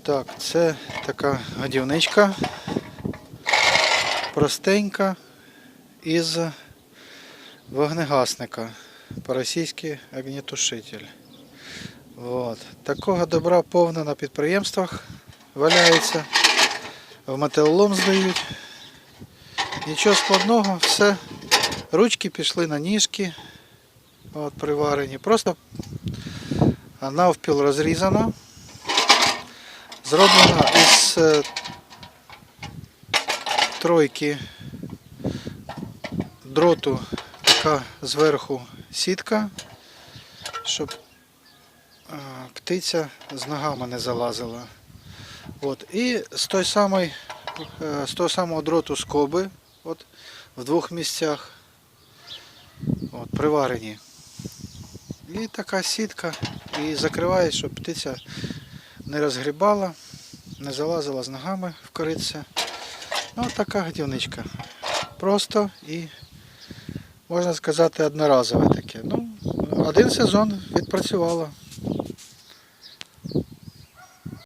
Так, це така годівничка, простенька, із вогнегасника, по-російськи огнетушитель. Вот. Такого добра повно на підприємствах валяється, в металолом здають. Нічого складного, все. Ручки пішли на ніжки, от, приварені. Просто навпіл розрізано. Зроблено із тройки дроту, така зверху сітка, щоб птиця з ногами не залазила. От. І з того самого дроту скоби, от, в двох місцях, от, приварені. І така сітка, і закриває, щоб птиця не розгрібала, не залазила з ногами в коритце. Ну, така годівничка. Просто і, можна сказати, одноразове таке. Ну, один сезон відпрацювало.